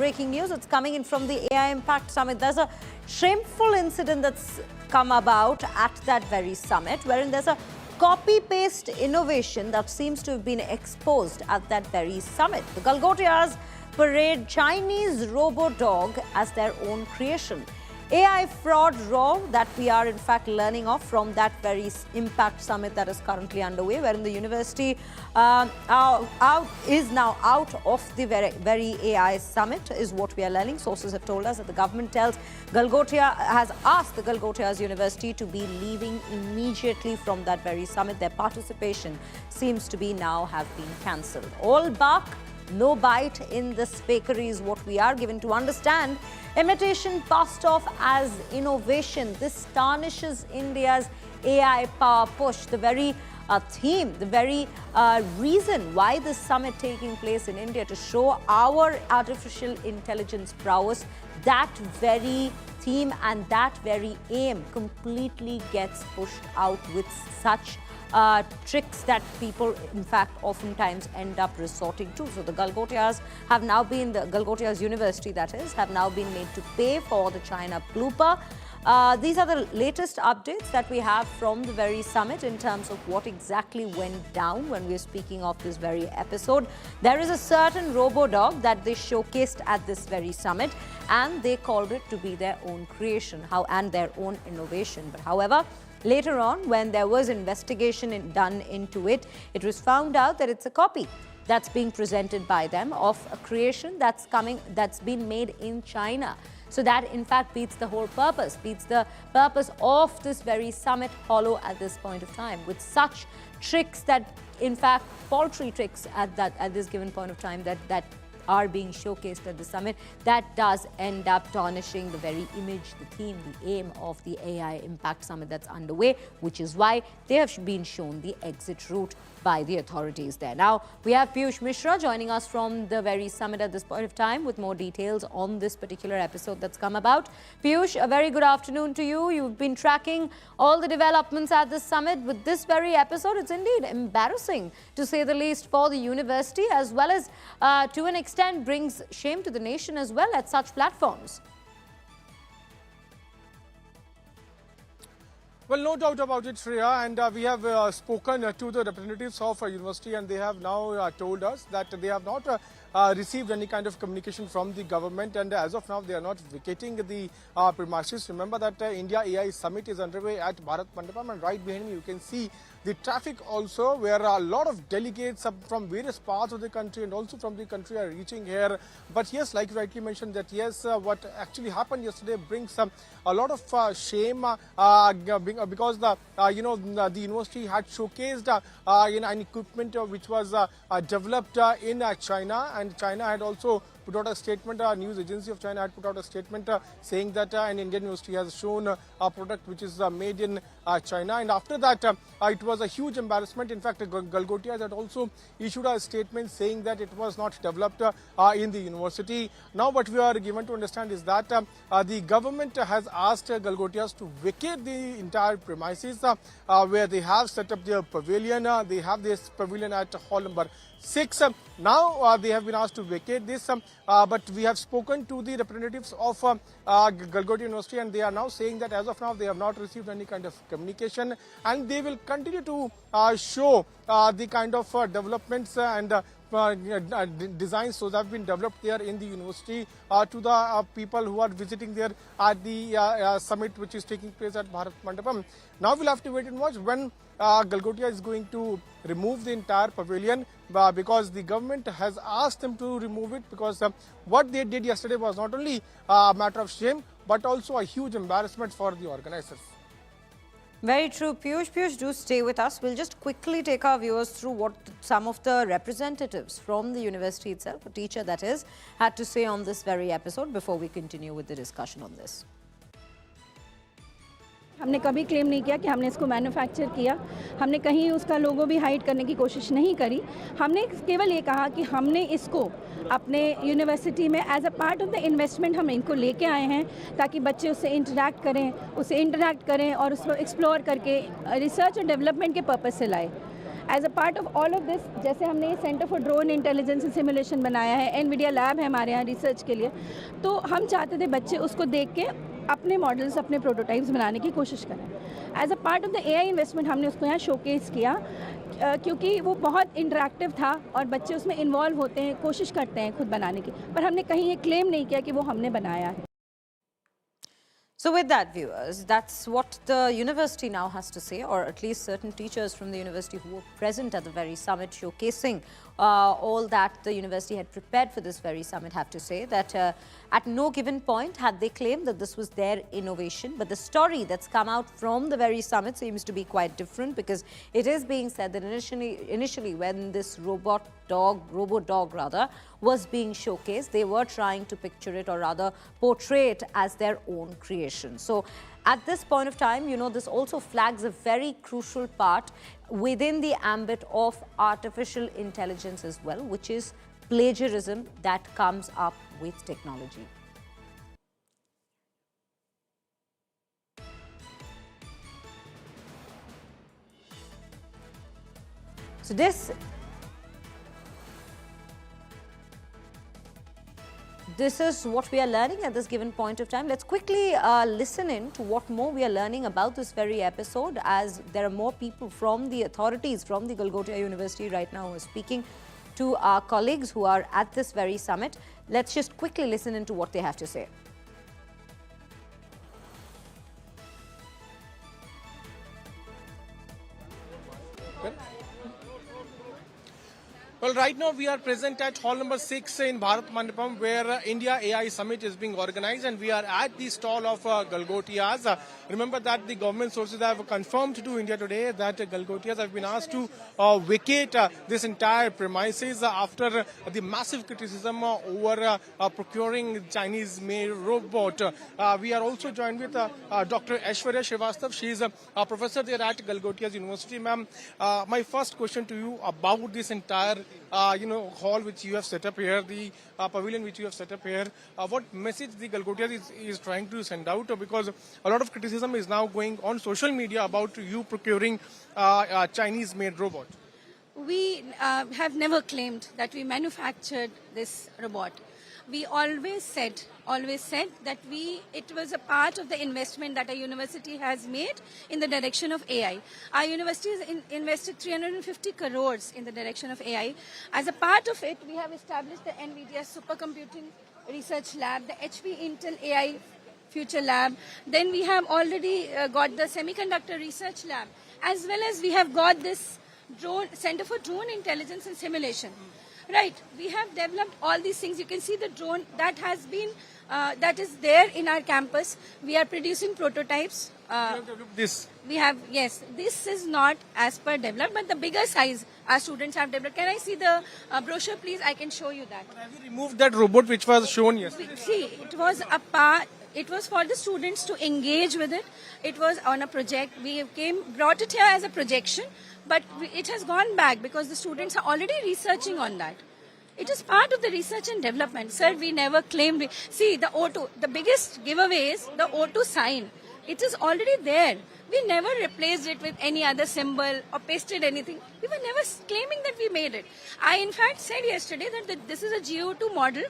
breaking news. It's coming in from the AI Impact Summit. There's a shameful incident that's come about at that very summit, wherein there's a copy-paste innovation that seems to have been exposed at that very summit. The Galgotias parade Chinese robo-dog as their own creation. AI fraud raw that we are in fact learning of from that very impact summit that is currently underway, wherein the university is now out of the very AI summit, is what we are learning. Sources have told us that the government has asked the Galgotias University to be leaving immediately from that very summit. Their participation seems to be now have been cancelled. All bark, no bite in this fakery is what we are given to understand. Imitation passed off as innovation. This tarnishes India's AI power push. The very theme, the very reason why this summit taking place in India, to show our artificial intelligence prowess, that very theme and that very aim completely gets pushed out with such tricks that people in fact oftentimes end up resorting to. So the Galgotias have now been, the Galgotias University that is, have now been made to pay for the China blooper. These are the latest updates that we have from the very summit in terms of what exactly went down when we are speaking of this very episode. There is a certain robo-dog that they showcased at this very summit, and they called it to be their own creation and their own innovation. But however, later on, when there was investigation done into it, it was found out that it's a copy that's being presented by them of a creation that's been made in China. So that in fact beats the whole purpose, beats the purpose of this very summit hollow at this point of time, with such tricks that, in fact, paltry tricks at this given point of time that are being showcased at the summit, that does end up tarnishing the very image, the theme, the aim of the AI Impact Summit that's underway, which is why they have been shown the exit route by the authorities there. Now, we have Piyush Mishra joining us from the very summit at this point of time with more details on this particular episode that's come about. Piyush, a very good afternoon to you. You've been tracking all the developments at this summit. With this very episode, it's indeed embarrassing, to say the least, for the university, as well as to an extent brings shame to the nation as well at such platforms. Well, no doubt about it, Shreya, and we have spoken to the representatives of university, and they have now told us that they have not received any kind of communication from the government, and as of now they are not vacating the premises. Remember that India AI Summit is underway at Bharat Mandapam, and right behind me you can see the traffic also, where a lot of delegates from various parts of the country and also from the country are reaching here. But yes, like you rightly mentioned, that yes, what actually happened yesterday brings a lot of shame because the university had showcased an equipment which was developed in China, and China had also put out a statement. A news agency of China had put out a statement saying that an Indian university has shown a product which is made in China, and after that it was a huge embarrassment. In fact, Galgotias had also issued a statement saying that it was not developed in the university. Now what we are given to understand is that the government has asked Galgotias to vacate the entire premises where they have set up their pavilion. They have this pavilion at hall number 6. Now they have been asked to vacate this, but we have spoken to the representatives of Galgotia University, and they are now saying that as of now they have not received any kind of communication, and they will continue to show the kind of developments and designs so that have been developed there in the university to the people who are visiting there at the summit which is taking place at Bharat Mandapam. Now we'll have to wait and watch when Galgotia is going to remove the entire pavilion, because the government has asked them to remove it, because what they did yesterday was not only a matter of shame but also a huge embarrassment for the organizers. Very true, Piyush. Piyush, do stay with us. We'll just quickly take our viewers through what some of the representatives from the university itself, a teacher that is, had to say on this very episode before we continue with the discussion on this. हमने कभी claim नहीं किया कि हमने इसको manufacture किया, हमने कहीं उसका लोगो भी हाइड करने की कोशिश नहीं करी। हमने केवल ये कहा कि हमने इसको अपने यूनिवर्सिटी में as a part of the investment हम इनको लेके आए हैं, ताकि बच्चे उससे इंटरैक्ट करें और उसको एक्सप्लोर करके रिसर्च और डेवलपमेंट के पर्पस से लाए। As a part of all of this, जैसे हमने ये centre for drone intelligence and simulation बनाया है, एनवीडिया लैब है हमारे यहाँ रिसर्च के लिए, तो हम चाहते थे बच्चे उसको देख के अपने मॉडल्स, अपने प्रोटोटाइप्स बनाने की कोशिश करें। As a part of the AI investment हमने उसको यहाँ शोकेस किया, क्योंकि वो बहुत इंटरेक्टिव था और बच्चे उसमें इन्वॉल्व होते हैं, कोशिश करते हैं खुद बनाने की, पर हमने कहीं ये क्लेम नहीं किया कि वो हमने बनाया है। So with that, viewers, that's what the university now has to say, or at least certain teachers from the university who were present at the very summit, showcasing all that the university had prepared for this very summit, have to say that at no given point had they claimed that this was their innovation. But the story that's come out from the very summit seems to be quite different, because it is being said that initially when this robo dog rather, was being showcased, they were trying to picture it, or rather portray it as their own creation. So at this point of time, you know, this also flags a very crucial part within the ambit of artificial intelligence as well, which is plagiarism that comes up with technology. So this is what we are learning at this given point of time. Let's quickly listen in to what more we are learning about this very episode, as there are more people from the authorities from the Galgotia University right now who are speaking to our colleagues who are at this very summit. Let's just quickly listen into what they have to say. Well, right now we are present at hall number 6 in Bharat Mandapam, where India AI Summit is being organized, and we are at the stall of Galgotias. Remember that the government sources have confirmed to India today that Galgotias have been asked to vacate this entire premises after the massive criticism over procuring Chinese-made robot. We are also joined with Dr. Aishwarya Srivastav. She is a professor there at Galgotias University. Ma'am, my first question to you about this entire hall which you have set up here, the pavilion which you have set up here, what message the Galgotias is trying to send out? Because a lot of criticism is now going on social media about you procuring a Chinese-made robot. We have never claimed that we manufactured this robot. We always said that it was a part of the investment that our university has made in the direction of AI. Our university has invested 350 crores in the direction of AI. As a part of it, we have established the NVIDIA Supercomputing Research Lab, the HP Intel AI Future Lab. Then we have already got the Semiconductor Research Lab, as well as we have got this Center for Drone Intelligence and Simulation. Right, we have developed all these things. You can see the drone that has been, that is there in our campus. We are producing prototypes. You have developed this? We have, yes. This is not as per developed, but the bigger size our students have developed. Can I see the brochure, please? I can show you that. But have you removed that robot which was shown yesterday? See, it was a part. It was for the students to engage with it. It was on a project. We brought it here as a projection, but it has gone back because the students are already researching on that. It is part of the research and development. Sir, we never claimed. See, the O2, the biggest giveaway is the O2 sign. It is already there. We never replaced it with any other symbol or pasted anything. We were never claiming that we made it. I, in fact, said yesterday that this is a GO2 model.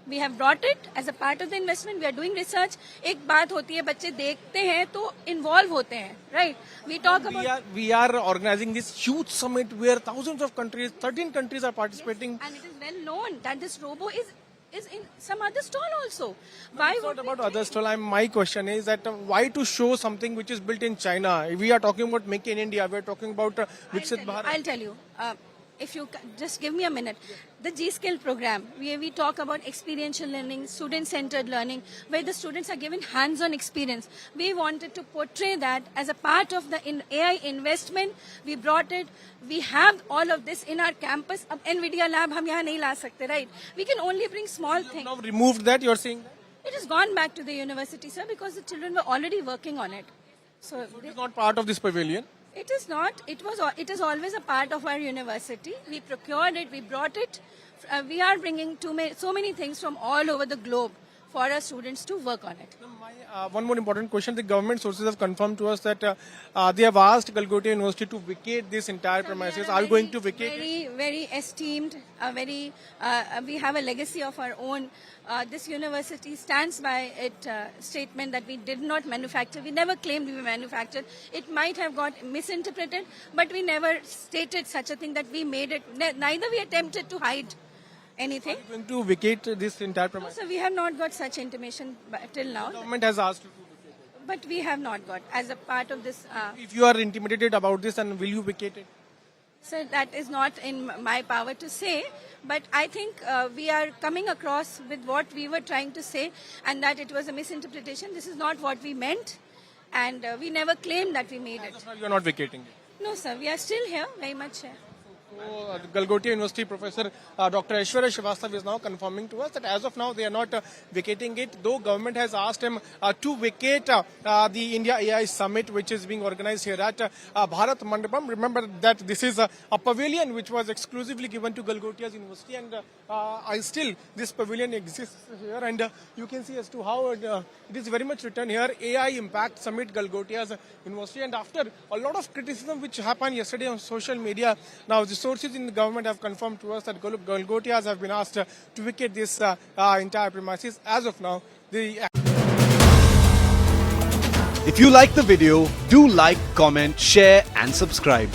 We have brought it as a part of the investment. We are doing research. एक बात होती है, बच्चे देखते हैं तो involve होते हैं, right? We talk about. We are organizing this huge summit where thousands of countries, 13 countries are participating. Yes, and it is well known that this robo is in some other stall also. Why? It's not about other stall. My question is that why to show something which is built in China? We are talking about Make in India. We are talking about Viksit Bharat. I'll tell you. If you just give me a minute. The G-Skill program, where we talk about experiential learning, student-centered learning, where the students are given hands-on experience. We wanted to portray that as a part of the AI investment. We brought it. We have all of this in our campus. Ab NVIDIA lab hum yahan nahi la sakte, right? We can only bring small things. Now removed that, you're saying that? It has gone back to the university, sir, because the children were already working on it. So it is not part of this pavilion? It is not. It is always a part of our university. We procured it. We brought it. We are bringing so many things from all over the globe for our students to work on it. One more important question. The government sources have confirmed to us that they have asked Galgotia University to vacate this entire premises. Are you going to vacate it? Very, very esteemed, we have a legacy of our own. This university stands by its statement that we did not manufacture. We never claimed we manufactured. It might have got misinterpreted, but we never stated such a thing that we made it. Neither we attempted to hide anything. Are you going to vacate this entire premises? So we have not got such intimation till now, Government has asked you to vacate it. but we have not got as a part of this. If you are intimidated about this, then will you vacate it? So that is not in my power to say, but I think we are coming across with what we were trying to say, and that it was a misinterpretation. This is not what we meant, and we never claimed that we made it. As of now, you are not vacating it. No, sir, we are still here, very much here. So, Galgotia University Professor Dr. Aishwarya Srivastav is now confirming to us that as of now they are not vacating it, though government has asked him to vacate the India AI Summit, which is being organized here at Bharat Mandapam. Remember that this is a pavilion which was exclusively given to Galgotia University, and still this pavilion exists here, and you can see as to how it is very much written here, AI Impact Summit Galgotia University. And after a lot of criticism which happened yesterday on social media, now the sources in the government have confirmed to us that Galgotias have been asked to vacate this entire premises. As of now, If you like the video, do like, comment, share and subscribe.